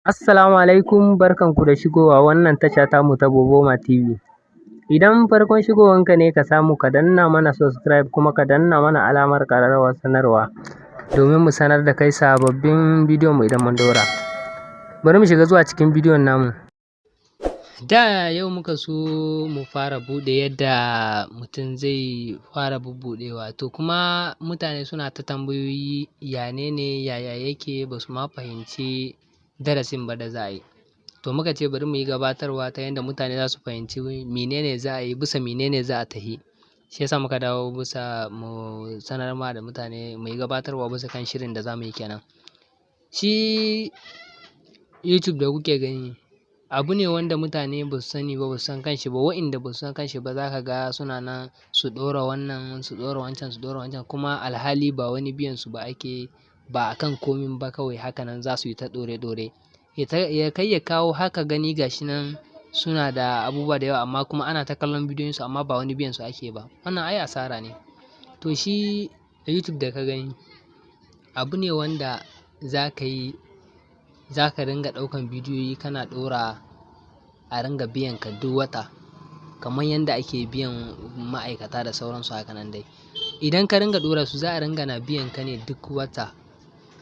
Assalamu alaikum, barkanku da shigowa wannan tasha tamu ta Boboma TV. Idan farkon shigowanka ne ka samu ka danna mana subscribe kuma ka danna mana alamar ƙararrawar sanarwa domin mu sanar da kai sababbin bidiyon mu idan mun ɗora. Bari mu shiga zuwa cikin bidiyon namu. Da yau muka so mu fara buɗe yadda mutum zai fara bubbuɗewa, to kuma mutane suna ta tambayoyi yaya yake ba su ma fahimci darasin ba da za a yi. To muka ce bari mu yi gabatarwa ta yadda mutane za su fahimci menene za a yi, bisa menene za a tafi. Shi yasa muka dawo bisa mu sanar ma da mutane mu yi gabatarwa bisa kan shirin da za mu yi kenan. Shi YouTube da kuke gani abu ne wanda mutane ba su sani ba, ba su san kanshi ba. Wa'inda ba su san kanshi ba za ka ga suna nan su ɗora wannan, su ɗora wancan, su ɗora wancan, kuma alhali ba wani biyan su ba ake, ba a kan komin ba, kawai haka nan za su yi ta ɗore-ɗore. Ya kai ya kawo haka gani gashi nan suna da abubuwa da yawa amma kuma ana ta kallon bidiyon su amma ba wani biyan su ake ba. Wannan ai asara ne. To shi YouTube da ka gani abu ne wanda za ka ringa ɗaukan bidiyoyi kana ɗora a ringa biyan ka duk wata, kamar yadda ake biyan ma'aikata da sauransu haka nan dai. Idan ka ringa ɗora su za a ringa na biyan ka ne duk wata.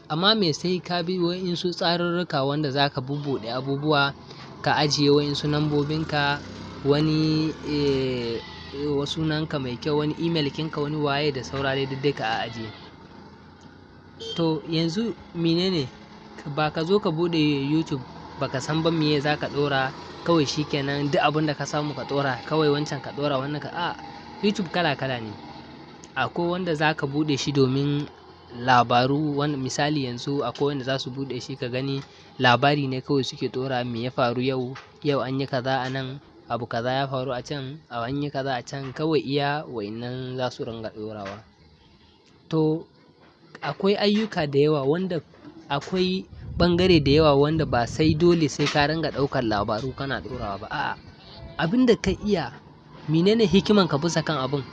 Amma me sai ka bi wa'insu tsarurruka wanda za ka bubbuɗe abubuwa, ka ajiye wa'insu nambobinka, wani sunanka mai kyau, wani email kinka, wani waye da saurare duk dai ka ajiye. To yanzu menene ba ka zo ka buɗe YouTube ba ka san ba meye za ka ɗora, kawai shikenan duk abin da ka samu ka ɗora, kawai wancan ka ɗora wannan ka YouTube kala-kala ne. Akwai wanda za ka buɗe shi domin labaru, misali yanzu akwai wanda za su buɗe shi ka gani labari ne kawai suke ɗora, me ya faru yau an yi kaza a nan, abu kaza ya faru a can, an yi kaza a can, kawai iya wa'innan za su ringa ɗorawa. To akwai ayyuka da yawa wanda akwai ɓangare da yawa wanda ba sai dole sai ka ringa ɗaukar labaru kana ɗorawa ba. A'a, abin da ka iya, menene hikiman ka bisa kan abun,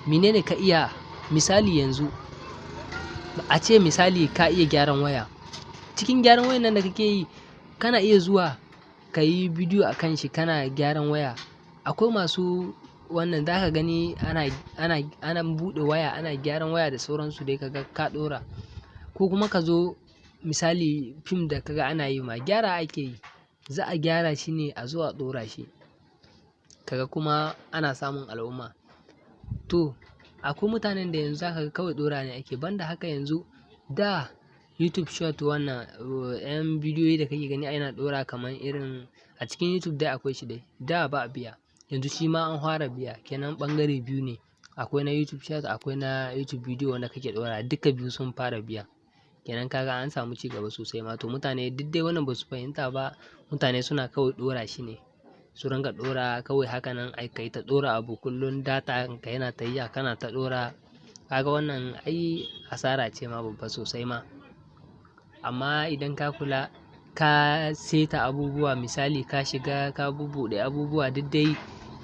menene ka iya. Misali yanzu a ce misali ka iya gyaran waya, cikin gyaran wayan nan da kake yi kana iya zuwa ka yi bidiyo a kan shi kana gyaran waya. Akwai masu wannan za ka gani ana buɗe waya, ana gyaran waya da sauransu dai kaga ka ɗora. Ko kuma ka zo misali fim da kaga ana yi ma gyara ake yi, za a gyara shi ne a zo a ɗora shi, kaga kuma ana samun al'umma. To akwai mutanen da yanzu za ka ga kawai ɗora ne ake. Banda haka yanzu da YouTube short wannan yan bidiyoyi da kake gani ana ɗora kamar irin a cikin YouTube dai akwai shi dai, da ba a biya, yanzu shi ma an fara biya. Kenan ɓangare biyu ne, akwai na YouTube short akwai na YouTube bidiyo wanda kake ɗora, duka biyu sun fara biya. Kenan kaga an samu ci gaba sosai ma. To mutane duk dai wannan ba su fahimta ba, mutane suna kawai ɗora shi ne, su ringa ɗora kawai haka nan ai kai ta ɗora abu kullum, data ka yana tafiya kana ta ɗora. Kaga wannan ai asara ce ma babba sosai ma. Amma idan ka kula ka seta abubuwa, misali ka shiga ka bubbuɗe abubuwa duk dai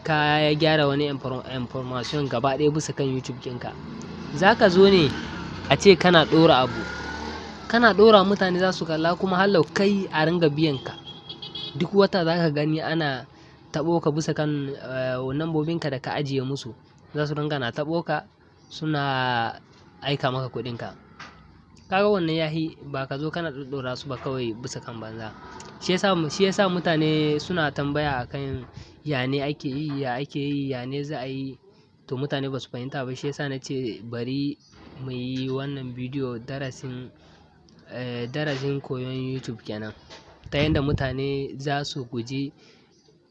ka gyara wani information gaba ɗaya bisa kan YouTube ɗinka, za ka zo ne a ce kana ɗora abu, kana ɗora mutane za su kalla kuma hallau kai a ringa biyan ka duk wata. Za ka gani ana taɓo ka bisa kan nambobinka da ka ajiye musu, za su ringa na taɓo ka suna aika maka kuɗinka. Kaga wannan yahi ba ka zo kana ɗoɗɗora su ba kawai bisa kan banza. Shi yasa mutane suna tambaya akan ya ne ake yi, ya ne za a yi. To mutane ba su fahimta ba, shi yasa na ce bari mu yi wannan bidiyo darasin koyon YouTube kenan, ta yanda mutane za su guji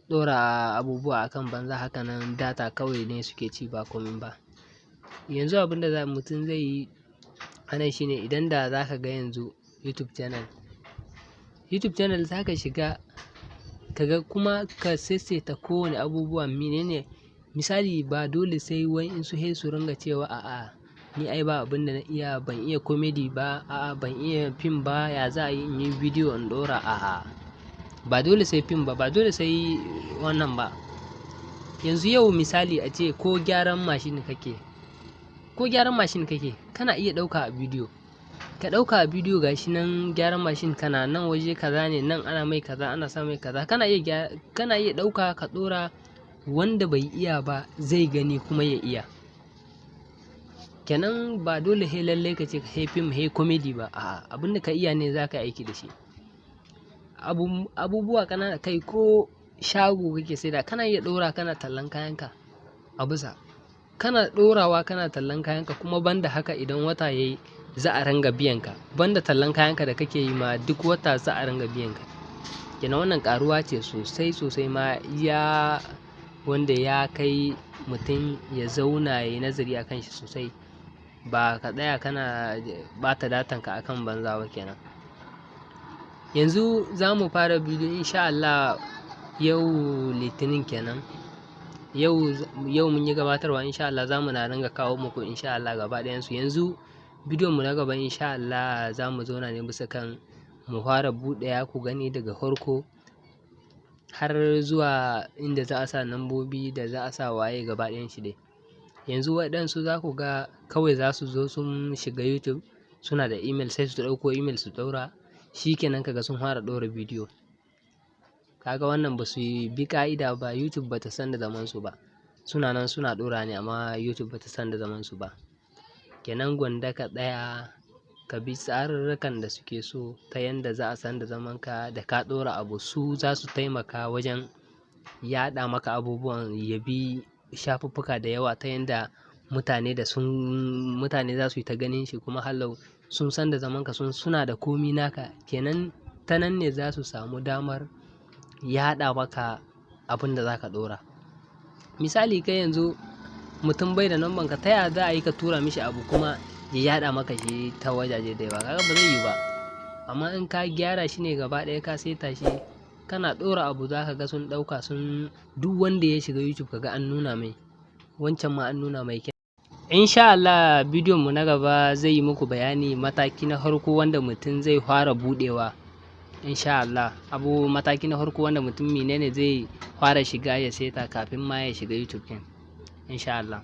ɗora abubuwa akan banza haka nan, data kawai ne suke ci ba komin ba. Yanzu abin da mutum zai yi anan shine, idan da za ka ga yanzu YouTube channel za ka shiga kaga kuma ka saisaita kowane abubuwa menene. Misali ba dole sai wa'insu su ringa cewa a'a ni ai ba abin da na iya, ban iya comedy ba, a'a ban iya fim ba, ya za a yi in yi bidiyo in ɗora. A'a, ba dole sai fim ba, ba dole sai wannan ba. Yanzu yau misali a ce ko gyaran mashin kake kana iya ɗauka a bidiyo. ka ɗauka a bidiyo gashi nan gyaran mashin kana nan waje kaza ne, nan ana mai kaza, ana sa mai kaza, kana iya ɗauka ka ɗora, wanda bai iya ba zai gani kuma ya iya. Kenan ba dole he lalle ka ce he fim he comedy ba, a'a abinda ka iya ne za ka aiki da shi. Abubuwa ƙanana, kai ko shago kake saida kana iya ɗora kana tallan kayanka a bisa, kana ɗorawa kana tallan kayanka, kuma banda haka idan wata yayi za a ranga biyan ka, banda tallan kayanka da kake yi ma duk wata za a ranga biyan ka. Kenan wannan ƙaruwa ce sosai ma, ya wanda ya kai mutum ya zauna ya yi nazari akan shi sosai, ba ka tsaya kana ɓata datanka akan banza ba kenan. Yanzu za mu fara bidiyo insha Allah yau Litinin kenan. Yau mun yi gabatarwa, insha Allah za mu na ringa kawo muku insha Allah gaba ɗayansu. Yanzu bidiyon mu na gaba insha Allah za mu zauna ne bisa kan mu fara buɗewa ku gani daga farko har zuwa inda za a sa nambobi da za a sa waye gaba ɗayan shi dai. Yanzu waɗansu za ku ga kawai za su zo sun shiga YouTube, suna da email sai su ɗauko email su ɗaura, shi kenan kaga sun fara ɗora bidiyo. Kaga wannan ba su bi ƙa'ida ba, YouTube ba ta san da zaman su ba, suna nan suna ɗora ne amma YouTube ba ta san da zaman su ba. Kenan gwanda ka tsaya ka bi tsarurrukan da suke so, ta yanda za a san da zaman ka, da ka ɗora abu su za su taimaka wajen yaɗa maka abubuwan ya bi shafuffuka da yawa, ta yanda mutane za su yi ta ganin shi, kuma hallau sun san da zaman ka, suna da komi naka. Kenan ta nan ne za su samu damar yaɗa maka abin da za ka ɗora. Misali kai yanzu mutum bai da namban ka, ta yaya za a yi ka tura mishi abu kuma ya yaɗa maka shi ta wajaje da yawa? Kaga ba zai yi ba. Amma in ka gyara shi ne gaba ɗaya ka saita shi, kana ɗora abu za ka ga sun ɗauka, duk wanda ya shiga YouTube kaga an nuna mai, wancan ma an nuna mai. Insha Allah bidiyon mu na gaba zai yi muku bayani mataki na farko wanda mutum zai fara buɗewa. Insha Allah mataki na farko wanda mutum menene zai fara shiga ya saita kafin ma ya shiga YouTube ɗin. Insha Allah.